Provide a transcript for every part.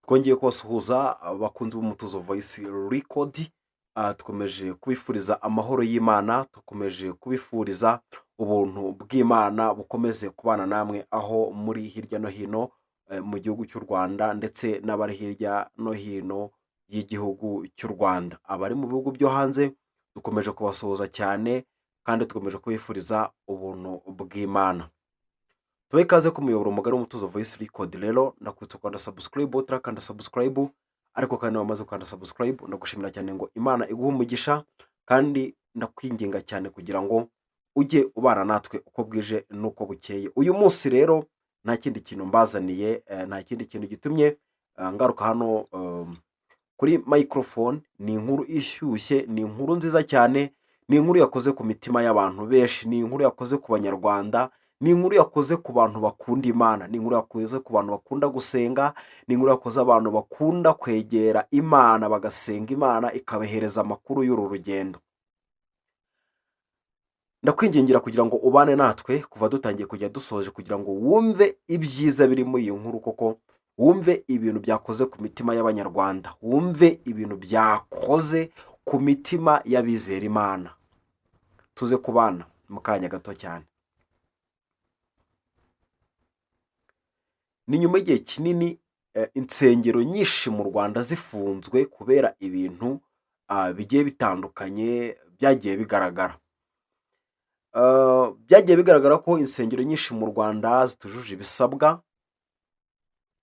Twongeye kubasuhuza abakunzi b'Umutuzo Voice Record, dukomeje kubifuriza amahoro y'Imana, dukomeje kubifuriza ubuntu bw'Imana bukomeze kubana namwe aho muri hirya no hino mu gihugu cy'u Rwanda ndetse n'abari hirya no hino y'igihugu cy'u Rwanda. Abari mu bihugu byo hanze dukomeje kubasuhuza cyane kandi dukomeje kubifuriza ubuntu bw'Imana. Tubahe ikaze ku muyoboro mugari w'Umutuzo Voice Record rero, ndakwibutsa gukanda subscribe, utakanda subscribe, ariko kandi wamaze gukanda subscribe ndagushimira cyane ngo Imana iguhe umugisha, kandi ndakwinginga cyane kugira ngo ujye ubana natwe uko bwije n'uko bukeye. Uyu munsi rero nta kindi kintu mbazaniye, nta kindi kintu gitumye ngaruka hano kuri microphone. Ni inkuru ishyushye, ni inkuru nziza cyane, ni inkuru yakoze ku mitima y'abantu benshi, ni inkuru yakoze ku banyarwanda, ni inkuru yakoze ku bantu bakunda Imana, ni inkuru yakoze ku bantu bakunda gusenga, ni inkuru yakoze abantu bakunda kwegera Imana bagasenga Imana ikabahereza amakuru y'uru rugendo. Ndakwingingira kugira ngo ubane natwe kuva dutangiye kujya dusoje, kugira ngo wumve ibyiza biri muri iyi nkuru, koko wumve ibintu byakoze ku mitima y'abanyarwanda, wumve ibintu byakoze ku mitima y'abizera Imana. Tuze kubana mu kanya gato cyane. Ni nyuma y'igihe kinini insengero nyinshi mu Rwanda zifunzwe kubera ibintu bigiye bitandukanye byagiye bigaragara. Byagiye bigaragara ko insengero nyinshi mu Rwanda zitujuje ibisabwa.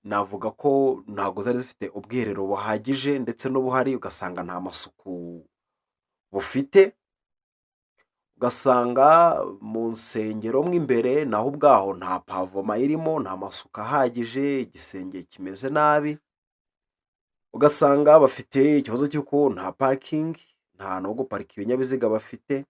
Navuga ko ntabwo zari zifite ubwiherero buhagije, ndetse n'ubuhari ugasanga nta masuku bufite. Ugasanga mu nsengero mo imbere naho ubwaho nta pavoma irimo, nta masuku ahagije, igisenge kimeze nabi. Ugasanga bafite ikibazo cy'uko nta parking, nta hantu ho guparika ibinyabiziga bafite.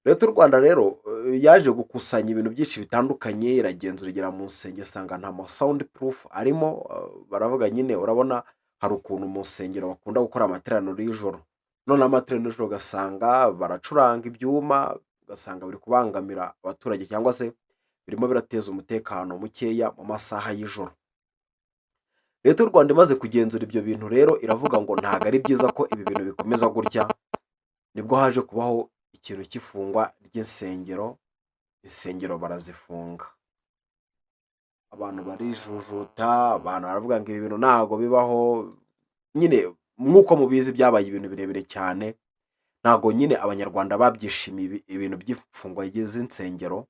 Leta y'u Rwanda rero yaje gukusanya ibintu byinshi bitandukanye, iragenzura igera mu nsengero isanga nta ma sound proof arimo. Baravuga nyine, urabona hari ukuntu mu nsengero bakunda gukora amateraniro y'ijoro, none amateraniro y'ijoro ugasanga baracuranga ibyuma, ugasanga biri kubangamira abaturage, cyangwa se birimo birateza umutekano mukeya mu masaha y'ijoro. Leta y'u Rwanda imaze kugenzura ibyo bintu rero iravuga ngo ntabwo ari byiza ko ibi bintu bikomeza gutya. Nibwo haje kubaho ikintu cy'ifungwa ry'insengero. Insengero barazifunga, abantu barijujuta, abantu baravuga ngo ibi bintu ntabwo bibaho. Nyine nk'uko mubizi byabaye ibintu birebire cyane, ntabwo nyine abanyarwanda babyishimiye ibintu by'ifungwa z'insengero,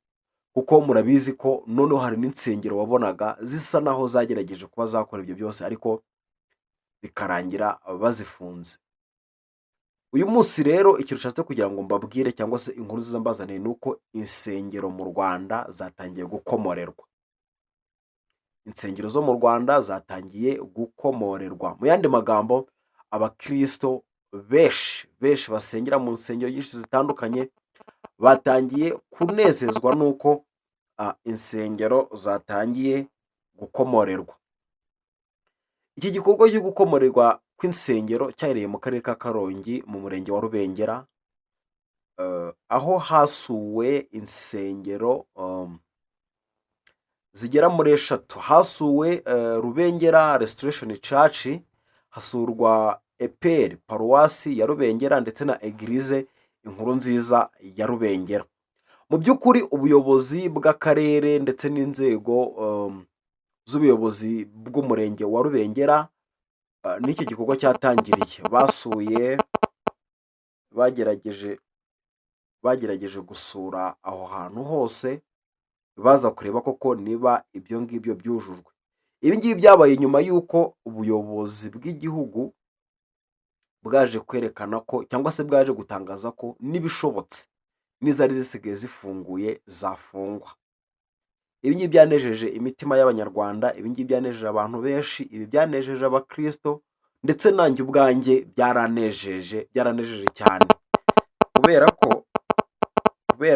kuko murabizi ko noneho hari n'insengero wabonaga zisa naho zagerageje kuba zakora ibyo byose, ariko bikarangira bazifunze. Uyu munsi rero ikintu ushatse kugira ngo mbabwire, cyangwa se inkuru nziza mbazaniye, ni uko insengero mu Rwanda zatangiye gukomorerwa. Insengero zo mu Rwanda zatangiye gukomorerwa. Mu yandi magambo, abakristo benshi basengera mu nsengero nyinshi zitandukanye batangiye kunezezwa n'uko insengero zatangiye gukomorerwa. Iki gikorwa cyo gukomorerwa kw'insengero cyahereye mu karere ka Karongi mu murenge wa Rubengera, aho hasuwe insengero zigera muri eshatu. Hasuwe Rubengera Restoration Church, hasurwa EPR Paruwasi ya Rubengera, ndetse na Eglise Inkuru Nziza ya Rubengera. Mu by'ukuri ubuyobozi bw'akarere ndetse n'inzego z'ubuyobozi bw'umurenge wa Rubengera n'iki gikorwa cyatangiriye, basuye, bagerageje gusura aho hantu hose, baza kureba koko niba ibyo ngibyo byujujwe. Ibi ngibi byabaye nyuma y'uko ubuyobozi bw'igihugu bwaje kwerekana ko, cyangwa se bwaje gutangaza ko n'ibishobotse n'izari zisigaye zifunguye zafungwa. Ibi ngibi byanejeje imitima y'abanyarwanda, ibi ngibi byanejeje abantu benshi, ibi byanejeje abakristo, ndetse nanjye ubwanjye byaranejeje cyane, kubera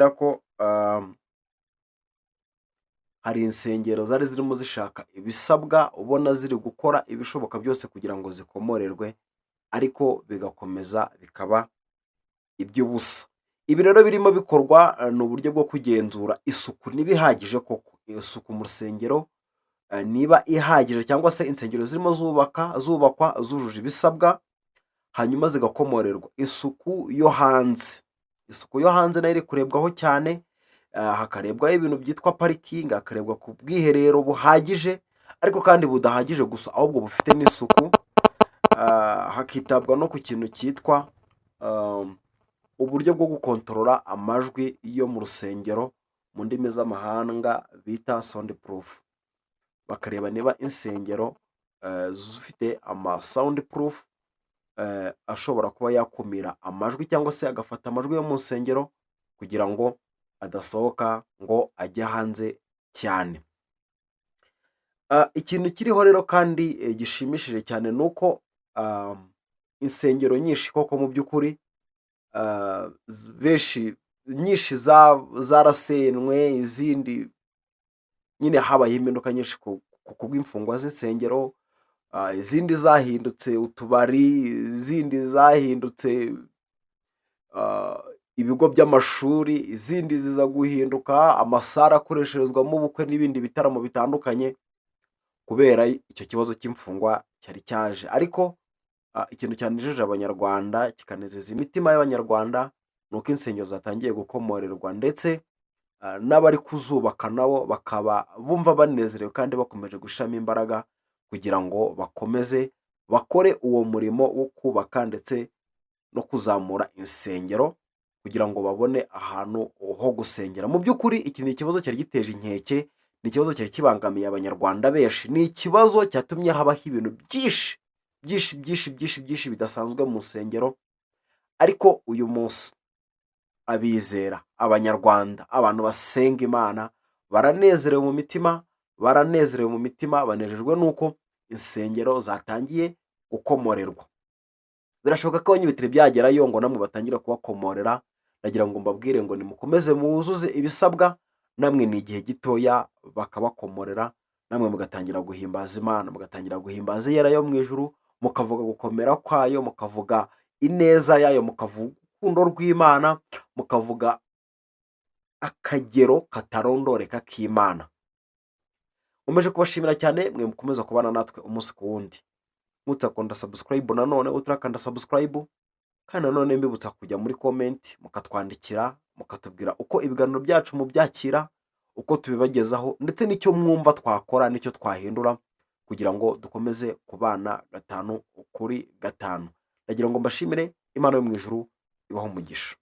ko hari insengero zari zirimo zishaka ibisabwa, ubona ziri gukora ibishoboka byose kugira ngo zikomorerwe, ariko bigakomeza bikaba iby'ubusa. Ibi rero birimo bikorwa ni uburyo bwo kugenzura isuku niba ihagije koko. Isuku mu rusengero niba ihagije cyangwa se insengero zirimo zubakwa zujuje ibisabwa, hanyuma zigakomorerwa. Isuku yo hanze, isuku yo hanze nayo iri kurebwaho cyane, hakarebwaho ibintu byitwa parikingi, hakarebwa ku bwiherero buhagije ariko kandi budahagije gusa ahubwo bufite n'isuku, hakitabwa no ku kintu cyitwa uburyo bwo gukontorora amajwi yo mu rusengero, mu ndimi z'amahanga bita sound proof. Bakareba niba insengero zifite sound proof ashobora kuba yakumira amajwi cyangwa se agafata amajwi yo mu nsengero kugira ngo adasohoka ngo ajye hanze cyane. Ikintu kiriho rero kandi gishimishije cyane ni uko insengero nyinshi koko mu by'ukuri nyinshi zarasenywe, izindi nyine habayeho impinduka nyinshi ku bw'imfungwa z'insengero, izindi zahindutse utubari, izindi zahindutse ibigo by'amashuri, izindi ziza guhinduka amasare akoresherezwamo ubukwe n'ibindi bitaramo bitandukanye kubera icyo kibazo cy'imfungwa cyari cyaje. Ariko ikintu cyanejeje abanyarwanda kikanezeza imitima y'abanyarwanda ni uko insengero zatangiye gukomorerwa ndetse n'abari kuzubaka nabo bakaba bumva banezerewe kandi bakomeje gushiramo imbaraga kugira ngo bakomeze bakore uwo murimo wo kubaka ndetse no kuzamura insengero kugira ngo babone ahantu ho gusengera. Mu by'ukuri iki ni ikibazo cyari giteje inkeke, ni ikibazo cyari kibangamiye abanyarwanda benshi, ni ikibazo cyatumye habaho ibintu byinshi bidasanzwe mu nsengero, ariko uyu munsi abizera, abanyarwanda, abantu basenga Imana baranezerewe mu mitima, banejejwe n'uko insengero zatangiye gukomorerwa. Birashoboka ko bitari byagerayo ngo namwe batangire kubakomorera, nagira ngo mbabwire ngo nimukomeze muzuze ibisabwa, namwe ni igihe gitoya bakabakomorera, namwe mugatangira guhimbaza Imana, mugatangira guhimbaza Iyera yo mu ijuru, mukavuga gukomera kwayo, mukavuga ineza yayo, mukavuga urukundo rw'Imana, mukavuga akagero katarondoreka k'Imana. Nkomeje kubashimira cyane mwe mukomeza kubana natwe umunsi ku wundi. Mutakunda subscribe nanone utarakanda subscribe, kandi nanone mbibutsa kujya muri comment mukatwandikira mukatubwira uko ibiganiro byacu mubyakira, uko tubibagezaho ndetse n'icyo mwumva twakora n'icyo twahindura kugira ngo dukomeze kubana 5 kuri 5. Ndagira ngo mbashimire, Imana yo mu ijuru ibaho umugisha.